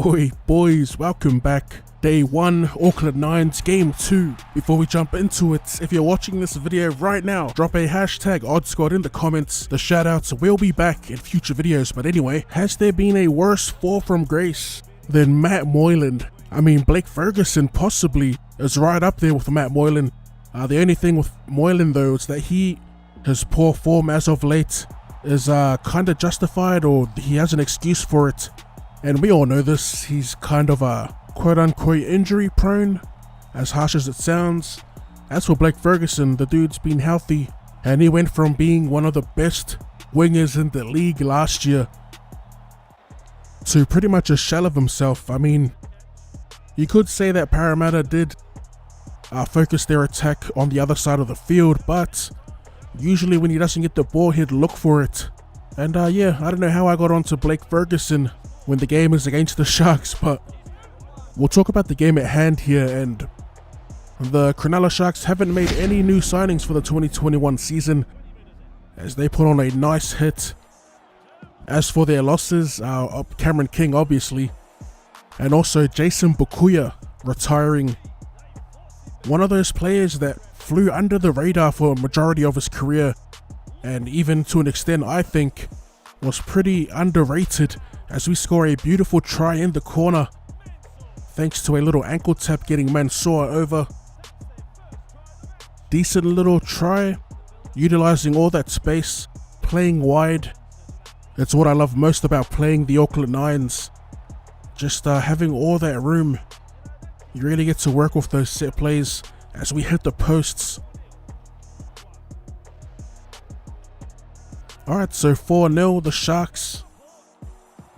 Oi boys, welcome back. Day 1, Auckland Nines, Game 2. Before we jump into it, if you're watching this video right now, drop a hashtag OddsSquad in the comments. The shoutouts will be back in future videos, but anyway, has there been a worse fall from grace than Matt Moylan? I mean, Blake Ferguson possibly is right up there with Matt Moylan. The only thing with Moylan though is that his poor form as of late is kind of justified, or he has an excuse for it. And we all know this, he's kind of quote-unquote injury prone, as harsh as it sounds. As for Blake Ferguson, the dude's been healthy, and he went from being one of the best wingers in the league last year to pretty much a shell of himself. I mean, you could say that Parramatta did focus their attack on the other side of the field, but usually when he doesn't get the ball, he'd look for it. And yeah, I don't know how I got onto Blake Ferguson when the game is against the Sharks, but we'll talk about the game at hand here. And the Cronulla Sharks haven't made any new signings for the 2021 season, as they put on a nice hit. As for their losses, Cameron King obviously, and also Jason Bukuya retiring. One of those players that flew under the radar for a majority of his career, and even to an extent I think was pretty underrated, as we score a beautiful try in the corner thanks to a little ankle tap getting Mansour over. Decent little try, utilizing all that space, playing wide. It's what I love most about playing the Auckland Nines, just having all that room. You really get to work with those set plays as we hit the posts. Alright, so 4-0, the Sharks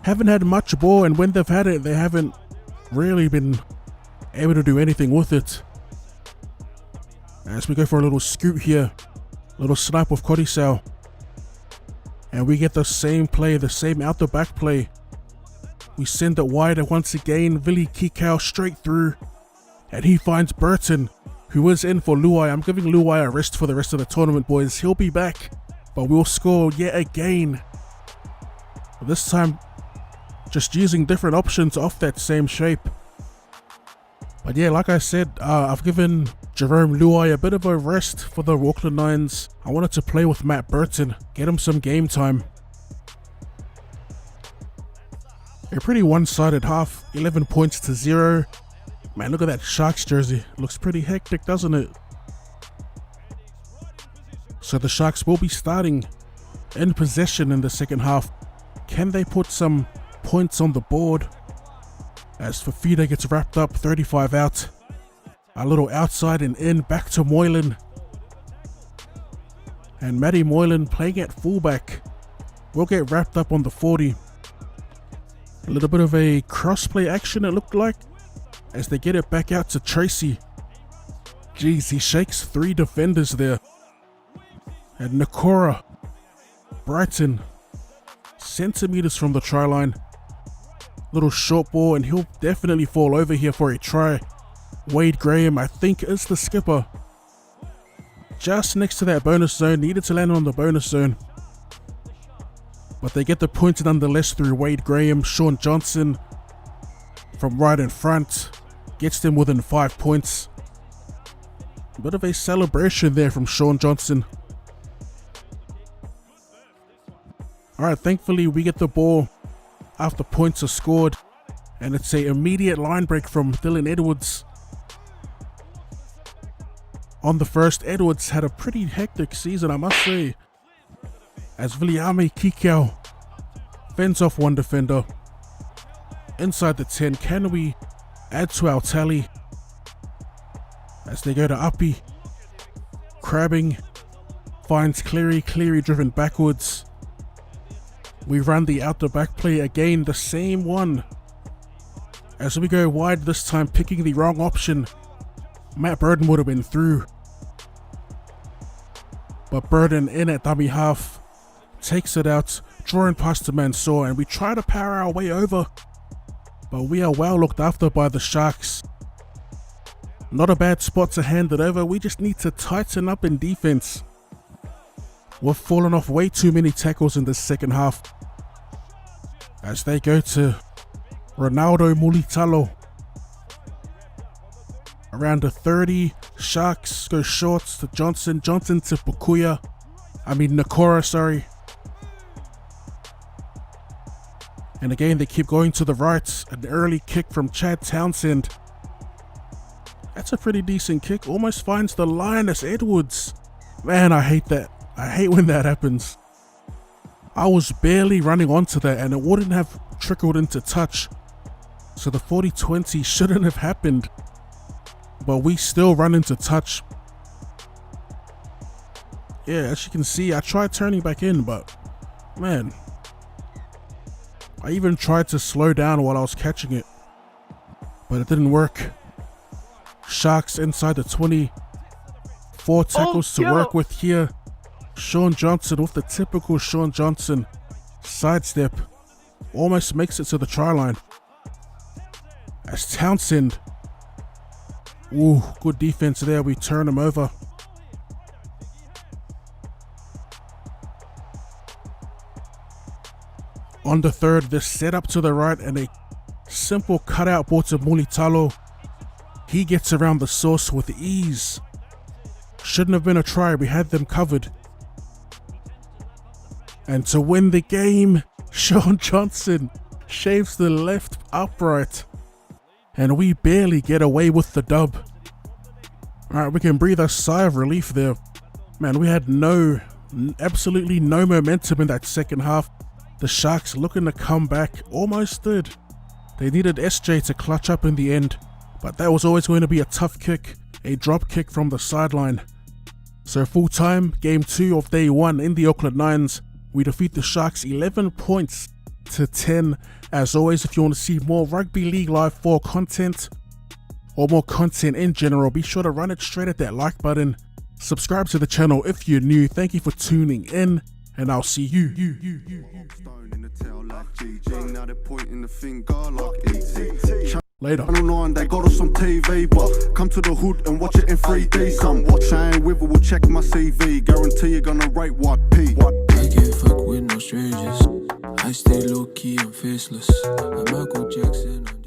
haven't had much ball, and when they've had it, they haven't really been able to do anything with it. As we go for a little scoot here, little snipe with Kodisau, and we get the same play, the same out the back play. We send it wide, and once again, Vili Kikau straight through, and he finds Burton, who is in for Luai. I'm giving Luai a rest for the rest of the tournament, boys. He'll be back, but we'll score yet again. This time, just using different options off that same shape. But yeah, like I said, I've given Jerome Luai a bit of a rest for the Auckland Nines. I wanted to play with Matt Burton, get him some game time. A pretty one-sided half, 11 points to 0. Man, look at that Sharks jersey. It looks pretty hectic, doesn't it? So the Sharks will be starting in possession in the second half. Can they put some points on the board? As Fafita gets wrapped up, 35 out. A little outside and in, back to Moylan. And Matty Moylan playing at fullback will get wrapped up on the 40. A little bit of a crossplay action, it looked like, as they get it back out to Tracy. Jeez, he shakes 3 defenders there. And Nakora, Brighton, centimeters from the try line. Little short ball, and he'll definitely fall over here for a try. Wade Graham, I think, is the skipper. Just next to that bonus zone, needed to land on the bonus zone. But they get the point nonetheless through Wade Graham. Sean Johnson from right in front gets them within 5 points. A bit of a celebration there from Sean Johnson. Alright, thankfully we get the ball after points are scored, and it's an immediate line break from Dylan Edwards. On the first, Edwards had a pretty hectic season, I must say, as Viliame Kikau fends off one defender. Inside the 10, can we add to our tally? As they go to Uppy, Crabbing finds Cleary, Cleary driven backwards. We run the out the back play again, the same one. As we go wide this time, picking the wrong option. Matt Burton would have been through. But Burton in at dummy half, takes it out, drawing past to Mansour, and we try to power our way over. But we are well looked after by the Sharks. Not a bad spot to hand it over, we just need to tighten up in defense. We've fallen off way too many tackles in the second half. As they go to Ronaldo Mulitalo. Around the 30, Sharks go short to Johnson. Johnson to Nakora, sorry. And again, they keep going to the right. An early kick from Chad Townsend. That's a pretty decent kick. Almost finds the line as Edwards. Man, I hate that. I hate when that happens. I was barely running onto that and it wouldn't have trickled into touch. So the 40-20 shouldn't have happened. But we still run into touch. Yeah, as you can see, I tried turning back in, but man, I even tried to slow down while I was catching it, but it didn't work. Sharks inside the 20. 4 tackles to work with here. Sean Johnson with the typical Sean Johnson sidestep. Almost makes it to the try line. As Townsend. Ooh, good defense there. We turn him over. On the third, this set up to the right and a simple cutout ball to Mulitalo. He gets around the source with ease. Shouldn't have been a try. We had them covered. And to win the game, Sean Johnson shaves the left upright. And we barely get away with the dub. Alright, we can breathe a sigh of relief there. Man, we had absolutely no momentum in that second half. The Sharks looking to come back, almost did. They needed SJ to clutch up in the end, but that was always going to be a tough kick, a drop kick from the sideline. So full time, game 2 of day 1 in the Auckland Nines. We defeat the Sharks 11 points to 10. As always, if you want to see more Rugby League Live 4 content, or more content in general, be sure to run it straight at that like button. Subscribe to the channel if you're new. Thank you for tuning in, and I'll see you. Later. Channel 9, they got us on TV, but come to the hood and watch it in 3D. Some chain with will check my CV. Guarantee you're gonna rate what P. I can't fuck with no strangers. I stay low key and faceless. I'm Michael Jackson.